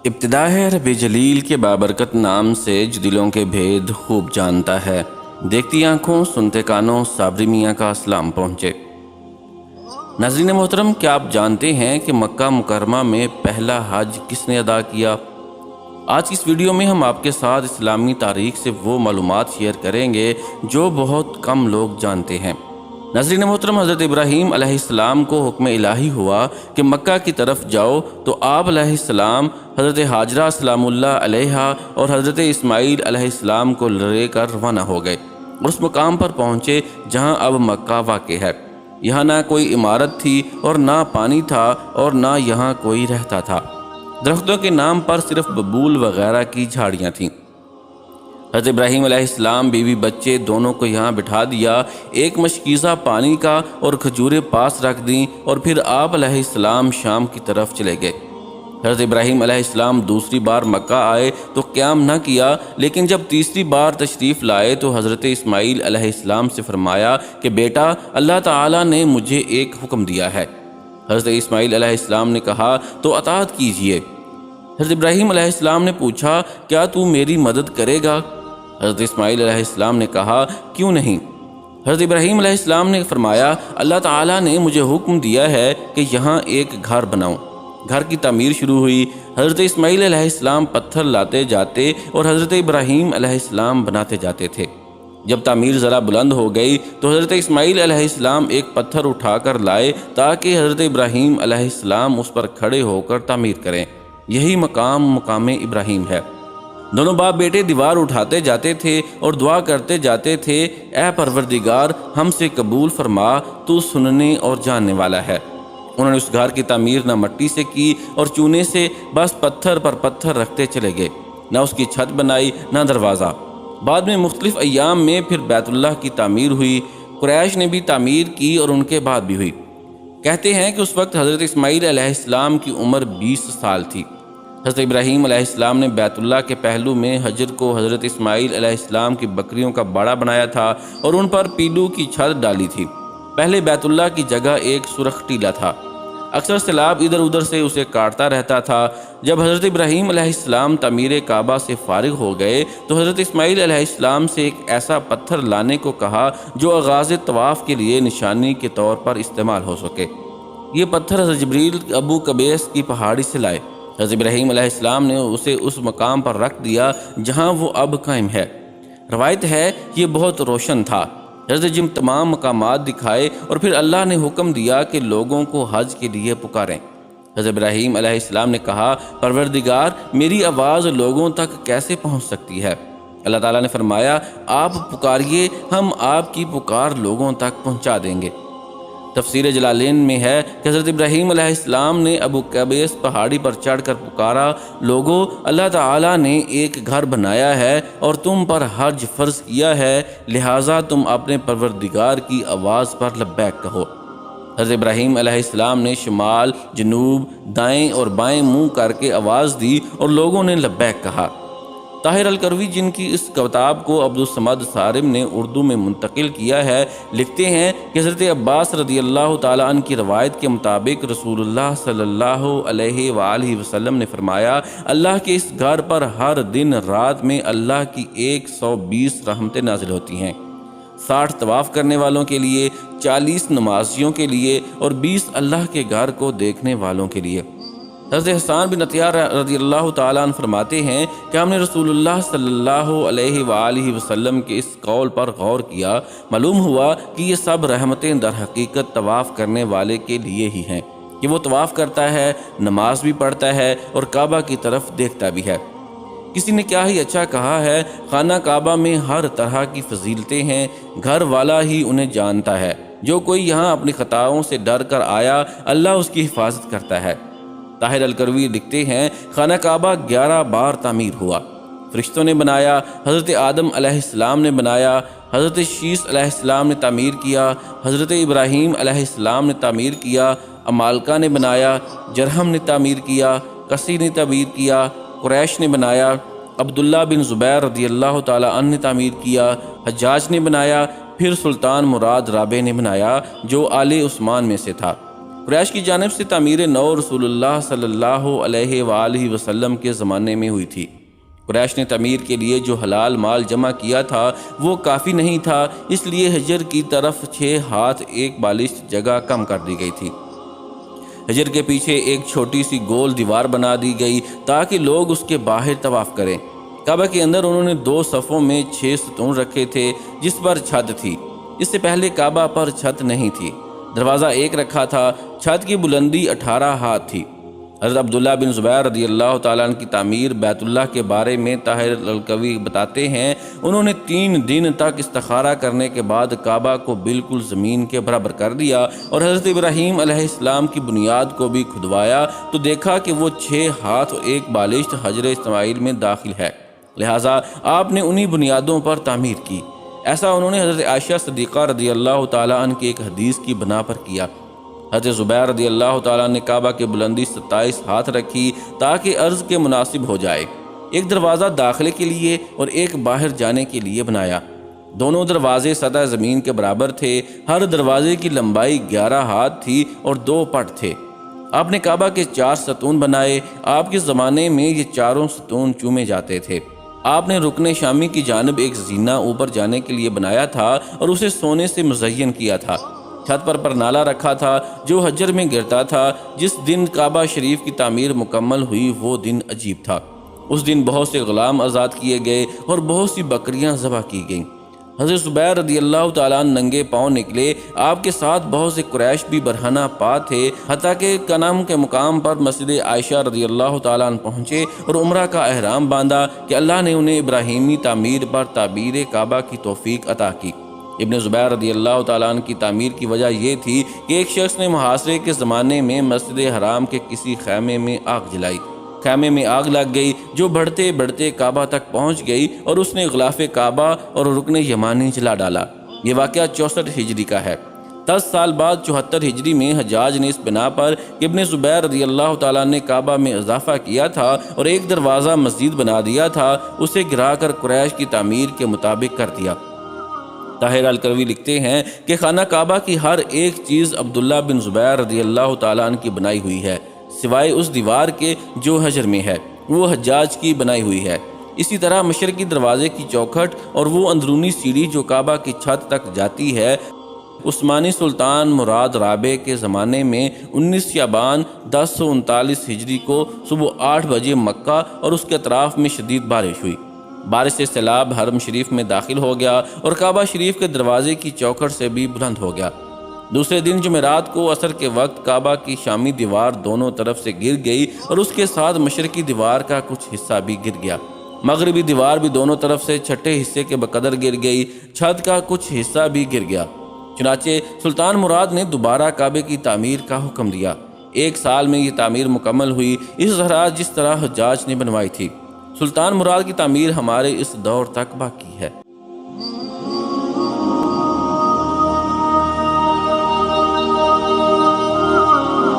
ابتدا ہے رب جلیل کے بابرکت نام سے جو دلوں کے بھید خوب جانتا ہے۔ دیکھتی آنکھوں سنتے کانوں صابری میاں کا اسلام پہنچے۔ ناظرین محترم، کیا آپ جانتے ہیں کہ مکہ مکرمہ میں پہلا حج کس نے ادا کیا؟ آج کی اس ویڈیو میں ہم آپ کے ساتھ اسلامی تاریخ سے وہ معلومات شیئر کریں گے جو بہت کم لوگ جانتے ہیں۔ ناظرین محترم، حضرت ابراہیم علیہ السلام کو حکم الہی ہوا کہ مکہ کی طرف جاؤ تو آپ علیہ السلام حضرت ہاجرہ سلام اللہ علیہا اور حضرت اسماعیل علیہ السلام کو لے کر روانہ ہو گئے اور اس مقام پر پہنچے جہاں اب مکہ واقع ہے۔ یہاں نہ کوئی عمارت تھی اور نہ پانی تھا اور نہ یہاں کوئی رہتا تھا۔ درختوں کے نام پر صرف ببول وغیرہ کی جھاڑیاں تھیں۔ حضرت ابراہیم علیہ السلام بیوی بچے دونوں کو یہاں بٹھا دیا، ایک مشکیزہ پانی کا اور کھجوریں پاس رکھ دیں اور پھر آپ علیہ السلام شام کی طرف چلے گئے۔ حضرت ابراہیم علیہ السلام دوسری بار مکہ آئے تو قیام نہ کیا، لیکن جب تیسری بار تشریف لائے تو حضرت اسماعیل علیہ السلام سے فرمایا کہ بیٹا، اللہ تعالیٰ نے مجھے ایک حکم دیا ہے۔ حضرت اسماعیل علیہ السلام نے کہا تو اطاعت کیجیے۔ حضرت ابراہیم علیہ السلام نے پوچھا، کیا تو میری مدد کرے گا؟ حضرت اسماعیل علیہ السلام نے کہا، کیوں نہیں؟ حضرت ابراہیم علیہ السلام نے فرمایا، اللہ تعالیٰ نے مجھے حکم دیا ہے کہ یہاں ایک گھر بناؤں۔ گھر کی تعمیر شروع ہوئی۔ حضرت اسماعیل علیہ السلام پتھر لاتے جاتے اور حضرت ابراہیم علیہ السلام بناتے جاتے تھے۔ جب تعمیر ذرا بلند ہو گئی تو حضرت اسماعیل علیہ السلام ایک پتھر اٹھا کر لائے تاکہ حضرت ابراہیم علیہ السلام اس پر کھڑے ہو کر تعمیر کریں۔ یہی مقام ابراہیم ہے۔ دونوں باپ بیٹے دیوار اٹھاتے جاتے تھے اور دعا کرتے جاتے تھے، اے پروردگار، ہم سے قبول فرما، تو سننے اور جاننے والا ہے۔ انہوں نے اس گھر کی تعمیر نہ مٹی سے کی اور چونے سے، بس پتھر پر پتھر رکھتے چلے گئے۔ نہ اس کی چھت بنائی نہ دروازہ۔ بعد میں مختلف ایام میں پھر بیت اللہ کی تعمیر ہوئی۔ قریش نے بھی تعمیر کی اور ان کے بعد بھی ہوئی۔ کہتے ہیں کہ اس وقت حضرت اسماعیل علیہ السلام کی عمر 20 سال تھی۔ حضرت ابراہیم علیہ السلام نے بیت اللہ کے پہلو میں حجر کو حضرت اسماعیل علیہ السلام کی بکریوں کا باڑا بنایا تھا اور ان پر پیلو کی چھت ڈالی تھی۔ پہلے بیت اللہ کی جگہ ایک سرخ ٹیلا تھا۔ اکثر سیلاب ادھر ادھر سے اسے کاٹتا رہتا تھا۔ جب حضرت ابراہیم علیہ السلام تعمیر کعبہ سے فارغ ہو گئے تو حضرت اسماعیل علیہ السلام سے ایک ایسا پتھر لانے کو کہا جو آغاز طواف کے لیے نشانی کے طور پر استعمال ہو سکے۔ یہ پتھر حضرت جبریل ابو قبیس کی پہاڑی سے لائے۔ حضرت ابراہیم علیہ السلام نے اسے اس مقام پر رکھ دیا جہاں وہ اب قائم ہے۔ روایت ہے یہ بہت روشن تھا۔ حضرت جم تمام مقامات دکھائے اور پھر اللہ نے حکم دیا کہ لوگوں کو حج کے لیے پکاریں۔ حضرت ابراہیم علیہ السلام نے کہا، پروردگار، میری آواز لوگوں تک کیسے پہنچ سکتی ہے؟ اللہ تعالیٰ نے فرمایا، آپ پکاریے، ہم آپ کی پکار لوگوں تک پہنچا دیں گے۔ تفسیر جلالین میں ہے کہ حضرت ابراہیم علیہ السلام نے ابو قبیس پہاڑی پر چڑھ کر پکارا، لوگو، اللہ تعالیٰ نے ایک گھر بنایا ہے اور تم پر حج فرض کیا ہے، لہٰذا تم اپنے پروردگار کی آواز پر لبیک کہو۔ حضرت ابراہیم علیہ السلام نے شمال، جنوب، دائیں اور بائیں منہ کر کے آواز دی اور لوگوں نے لبیک کہا۔ طاہر الکروی، جن کی اس کتاب کو عبدالصمد صارم نے اردو میں منتقل کیا ہے، لکھتے ہیں کہ حضرت عباس رضی اللہ تعالیٰ عنہ کی روایت کے مطابق رسول اللہ صلی اللہ علیہ وآلہ وسلم نے فرمایا، اللہ کے اس گھر پر ہر دن رات میں اللہ کی 120 رحمتیں نازل ہوتی ہیں، 60 طواف کرنے والوں کے لیے، 40 نمازیوں کے لیے اور 20 اللہ کے گھر کو دیکھنے والوں کے لیے۔ حضرت حسان بن عطیہ رضی اللہ تعالیٰ عنہ فرماتے ہیں کہ ہم نے رسول اللہ صلی اللہ علیہ وآلہ وسلم کے اس قول پر غور کیا، معلوم ہوا کہ یہ سب رحمتیں در حقیقت طواف کرنے والے کے لیے ہی ہیں کہ وہ طواف کرتا ہے، نماز بھی پڑھتا ہے اور کعبہ کی طرف دیکھتا بھی ہے۔ کسی نے کیا ہی اچھا کہا ہے، خانہ کعبہ میں ہر طرح کی فضیلتیں ہیں، گھر والا ہی انہیں جانتا ہے۔ جو کوئی یہاں اپنی خطاؤں سے ڈر کر آیا، اللہ اس کی حفاظت کرتا ہے۔ طاہر الکروی لکھتے ہیں، خانہ کعبہ 11 بار تعمیر ہوا۔ فرشتوں نے بنایا، حضرت آدم علیہ السلام نے بنایا، حضرت شیس علیہ السلام نے تعمیر کیا، حضرت ابراہیم علیہ السلام نے تعمیر کیا، امالکہ نے بنایا، جرہم نے تعمیر کیا، کسی نے تعمیر کیا، قریش نے بنایا، عبداللہ بن زبیر رضی اللہ تعالیٰ عنہ نے تعمیر کیا، حجاج نے بنایا، پھر سلطان مراد رابع نے بنایا جو آل عثمان میں سے تھا۔ قریش کی جانب سے تعمیر نو رسول اللہ صلی اللہ علیہ وآلہ وسلم کے زمانے میں ہوئی تھی۔ قریش نے تعمیر کے لیے جو حلال مال جمع کیا تھا وہ کافی نہیں تھا، اس لیے حجر کی طرف 6 ہاتھ ایک بالشت جگہ کم کر دی گئی تھی۔ حجر کے پیچھے ایک چھوٹی سی گول دیوار بنا دی گئی تاکہ لوگ اس کے باہر طواف کریں۔ کعبہ کے اندر انہوں نے 2 صفوں میں 6 ستون رکھے تھے جس پر چھت تھی۔ اس سے پہلے کعبہ پر چھت نہیں تھی، دروازہ ایک رکھا تھا، چھت کی بلندی 18 ہاتھ تھی۔ حضرت عبداللہ بن زبیر رضی اللہ تعالیٰ عنہ کی تعمیر بیت اللہ کے بارے میں طاہر الکوی بتاتے ہیں، انہوں نے 3 دن تک استخارہ کرنے کے بعد کعبہ کو بالکل زمین کے برابر کر دیا اور حضرت ابراہیم علیہ السلام کی بنیاد کو بھی کھدوایا تو دیکھا کہ وہ 6 ہاتھ اور ایک بالشت حجر اسماعیل میں داخل ہے، لہٰذا آپ نے انہی بنیادوں پر تعمیر کی۔ ایسا انہوں نے حضرت عائشہ صدیقہ رضی اللہ تعالیٰ عنہ کی ایک حدیث کی بنا پر کیا۔ حضرت زبیر رضی اللہ تعالیٰ نے کعبہ کی بلندی 27 ہاتھ رکھی تاکہ عرض کے مناسب ہو جائے، ایک دروازہ داخلے کے لیے اور ایک باہر جانے کے لیے بنایا۔ دونوں دروازے سطح زمین کے برابر تھے، ہر دروازے کی لمبائی 11 ہاتھ تھی اور 2 پٹ تھے۔ آپ نے کعبہ کے 4 ستون بنائے، آپ کے زمانے میں یہ چاروں ستون چومے جاتے تھے۔ آپ نے رکن شامی کی جانب ایک زینہ اوپر جانے کے لیے بنایا تھا اور اسے سونے سے مزین کیا تھا۔ چھت پر پرنالہ رکھا تھا جو حجر میں گرتا تھا۔ جس دن کعبہ شریف کی تعمیر مکمل ہوئی وہ دن عجیب تھا۔ اس دن بہت سے غلام آزاد کیے گئے اور بہت سی بکریاں ذبح کی گئیں۔ حضرت زبیر رضی اللہ تعالیٰ عنہ ننگے پاؤں نکلے، آپ کے ساتھ بہت سے قریش بھی برہنہ پا تھے، حتیٰ کہ کنم کے مقام پر مسجد عائشہ رضی اللہ تعالیٰ عنہ پہنچے اور عمرہ کا احرام باندھا کہ اللہ نے انہیں ابراہیمی تعمیر پر تعبیر کعبہ کی توفیق عطا کی۔ ابن زبیر رضی اللہ تعالیٰ عنہ کی تعمیر کی وجہ یہ تھی کہ ایک شخص نے محاصرے کے زمانے میں مسجد حرام کے کسی خیمے میں آگ جلائی، خیمے میں آگ لگ گئی جو بڑھتے بڑھتے کعبہ تک پہنچ گئی اور اس نے غلاف کعبہ اور رکن یمانی جلا ڈالا۔ یہ واقعہ 64 ہجری کا ہے۔ 10 سال بعد 74 ہجری میں حجاج نے اس بنا پر کہ ابن زبیر رضی اللہ تعالیٰ نے کعبہ میں اضافہ کیا تھا اور ایک دروازہ مزید بنا دیا تھا، اسے گرا کر قریش کی تعمیر کے مطابق کر دیا۔ طاہر الکروی لکھتے ہیں کہ خانہ کعبہ کی ہر ایک چیز عبداللہ بن زبیر رضی اللہ تعالیٰ عنہ کی بنائی ہوئی ہے، سوائے اس دیوار کے جو حجر میں ہے، وہ حجاج کی بنائی ہوئی ہے۔ اسی طرح مشرقی دروازے کی چوکھٹ اور وہ اندرونی سیڑھی جو کعبہ کی چھت تک جاتی ہے، عثمانی سلطان مراد رابع کے زمانے میں 19 شعبان 1039 ہجری کو صبح 8 بجے مکہ اور اس کے اطراف میں شدید بارش ہوئی۔ بارش سے سیلاب حرم شریف میں داخل ہو گیا اور کعبہ شریف کے دروازے کی چوکھٹ سے بھی بلند ہو گیا۔ دوسرے دن جمعرات کو عصر کے وقت کعبہ کی شامی دیوار دونوں طرف سے گر گئی اور اس کے ساتھ مشرقی دیوار کا کچھ حصہ بھی گر گیا۔ مغربی دیوار بھی دونوں طرف سے چھٹے حصے کے بقدر گر گئی، چھت کا کچھ حصہ بھی گر گیا۔ چنانچہ سلطان مراد نے دوبارہ کعبے کی تعمیر کا حکم دیا۔ 1 سال میں یہ تعمیر مکمل ہوئی اس طرح جس طرح حجاج نے بنوائی تھی۔ سلطان مراد کی تعمیر ہمارے اس دور تک باقی ہے۔